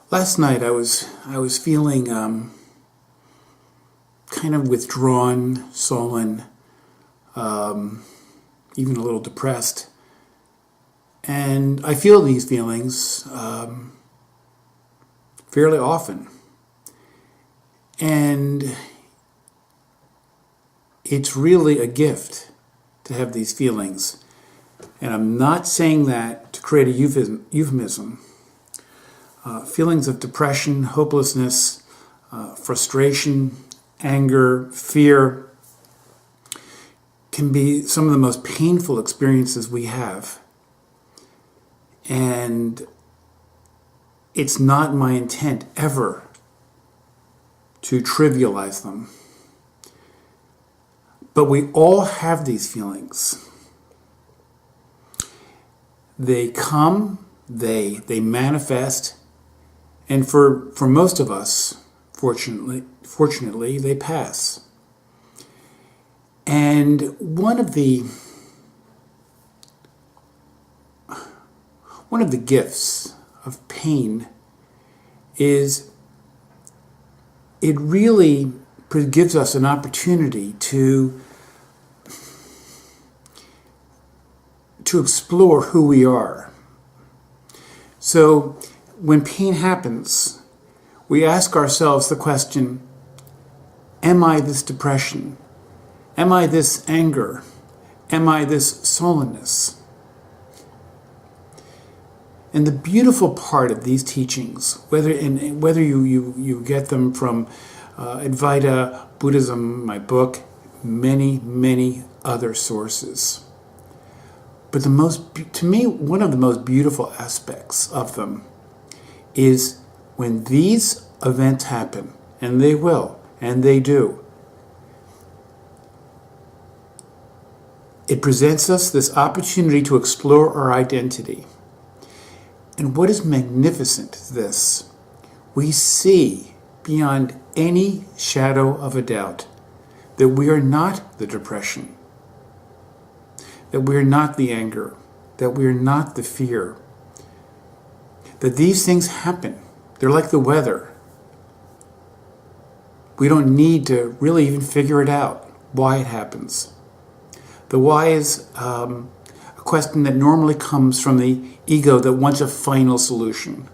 Last night I was feeling kind of withdrawn, sullen, even a little depressed. And I feel these feelings fairly often. And it's really a gift to have these feelings. And I'm not saying that to create a euphemism. Feelings of depression, hopelessness, frustration, anger, fear can be some of the most painful experiences we have. And it's not my intent ever to trivialize them. But we all have these feelings. They come, they manifest, and for most of us, fortunately, they pass. And one of the gifts of pain is it really gives us an opportunity to explore who we are. So when pain happens, we ask ourselves the question, am I this depression? Am I this anger? Am I this sullenness? And the beautiful part of these teachings, whether you get them from Advaita, Buddhism, my book, many other sources. But to me, one of the most beautiful aspects of them is when these events happen, and they will, and they do, it presents us this opportunity to explore our identity. And what is magnificent is this: we see beyond any shadow of a doubt that we are not the depression, that we are not the anger, that we are not the fear, that these things happen. They're like the weather. We don't need to really even figure it out, why it happens. The why is a question that normally comes from the ego that wants a final solution,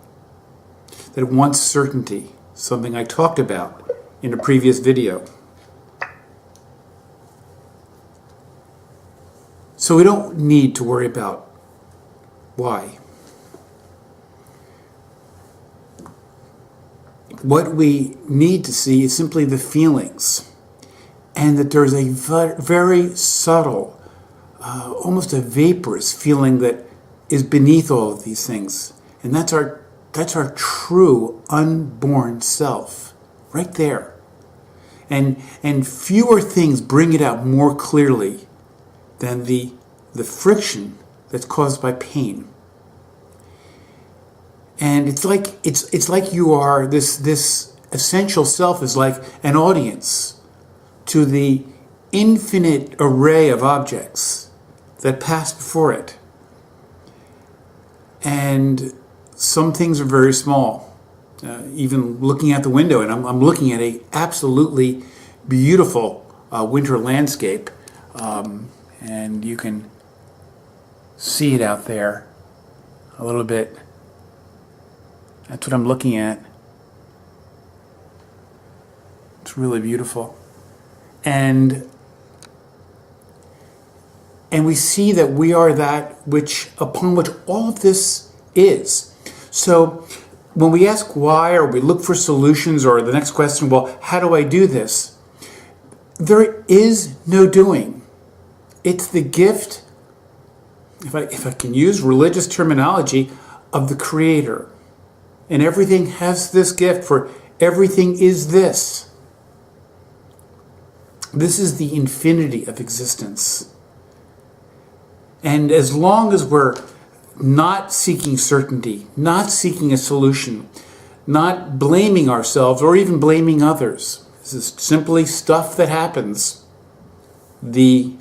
that wants certainty, something I talked about in a previous video. So we don't need to worry about why. What we need to see is simply the feelings, and that there's a very subtle, almost a vaporous feeling that is beneath all of these things. And that's our true unborn self, right there. And fewer things bring it out more clearly than the friction that's caused by pain. And it's like you are this essential self is like an audience to the infinite array of objects that pass before it. And some things are very small. Even looking out the window, and I'm looking at a absolutely beautiful winter landscape, and you can see it out there a little bit. That's what I'm looking at. It's really beautiful. And we see that we are that upon which all of this is. So when we ask why, or we look for solutions, or the next question, well, how do I do this? There is no doing. It's the gift, if I can use religious terminology, of the Creator. And everything has this gift, for everything is this. This is the infinity of existence. And as long as we're not seeking certainty, not seeking a solution, not blaming ourselves or even blaming others, this is simply stuff that happens. The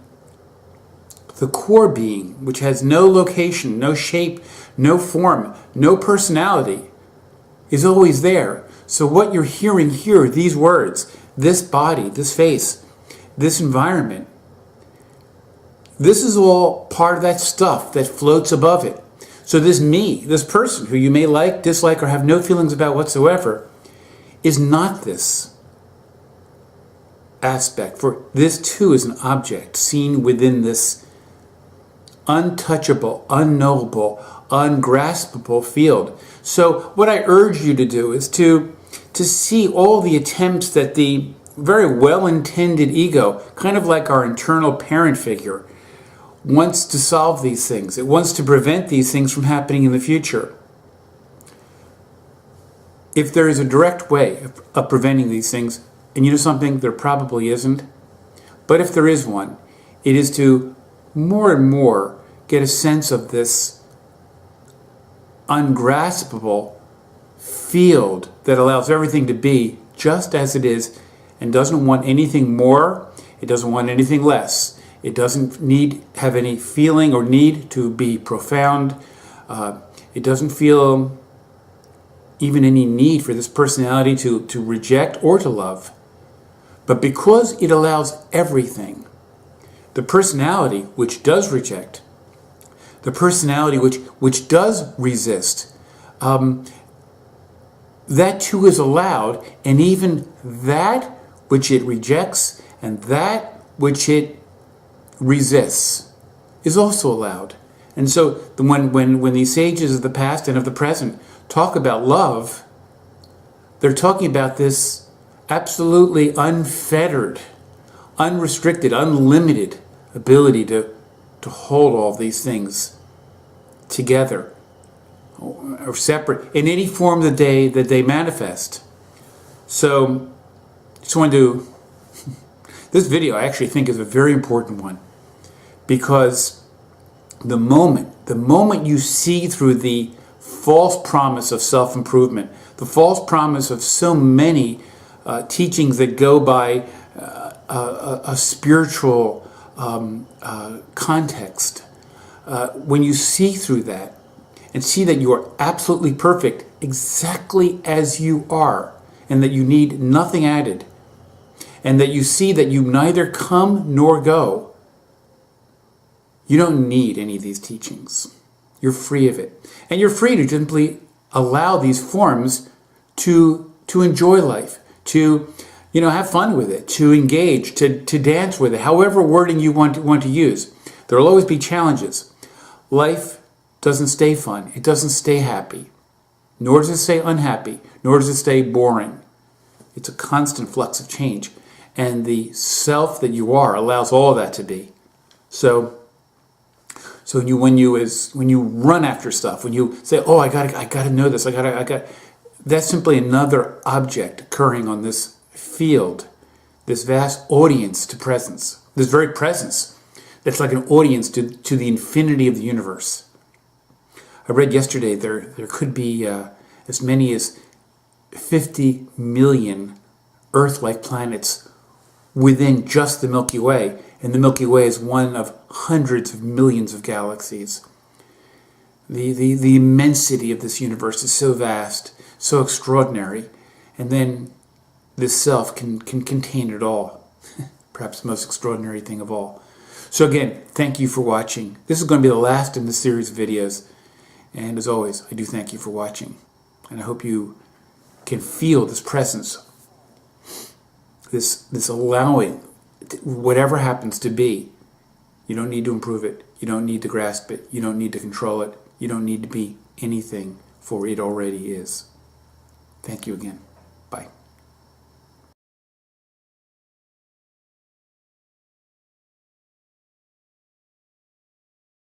the core being, which has no location, no shape, no form, no personality, is always there. So what you're hearing here, these words, this body, this face, this environment, this is all part of that stuff that floats above it. So this me, this person who you may like, dislike, or have no feelings about whatsoever, is not this aspect. For this too is an object seen within this untouchable, unknowable, ungraspable field. So what I urge you to do is to see all the attempts that the very well-intended ego, kind of like our internal parent figure, wants to solve these things. It wants to prevent these things from happening in the future. If there is a direct way of preventing these things, and you know something, there probably isn't, but if there is one, it is to more and more get a sense of this ungraspable field that allows everything to be just as it is and doesn't want anything more, it doesn't want anything less. It doesn't have any feeling or need to be profound. It doesn't feel even any need for this personality to reject or to love. But because it allows everything, the personality which does reject, the personality which does resist, that too is allowed, and even that which it rejects and that which it resists is also allowed. And so when these sages of the past and of the present talk about love, they're talking about this absolutely unfettered, unrestricted, unlimited ability to hold all these things together or separate in any form that they manifest. So just wanted to this video I actually think is a very important one, because the moment you see through the false promise of self-improvement, the false promise of so many teachings that go by a spiritual context, when you see through that and see that you are absolutely perfect exactly as you are and that you need nothing added, and that you see that you neither come nor go, you don't need any of these teachings. You're free of it. And you're free to simply allow these forms to enjoy life, to have fun with it, to engage, to dance with it, however wording you want to use. There will always be challenges. Life doesn't stay fun. It doesn't stay happy. Nor does it stay unhappy. Nor does it stay boring. It's a constant flux of change. And the self that you are allows all that to be. So when you run after stuff, when you say, "Oh, I gotta know this. That's simply another object occurring on this field, this vast audience to presence, this very presence that's like an audience to the infinity of the universe." I read yesterday there could be as many as 50 million Earth-like planets within just the Milky Way, and the Milky Way is one of hundreds of millions of galaxies. The immensity of this universe is so vast, so extraordinary, and then this self can contain it all. Perhaps the most extraordinary thing of all. So again, thank you for watching. This is going to be the last in the series of videos, and as always, I do thank you for watching, and I hope you can feel this presence, this allowing, whatever happens to be. You don't need to improve it. You don't need to grasp it. You don't need to control it. You don't need to be anything, for it already is. Thank you again. Bye.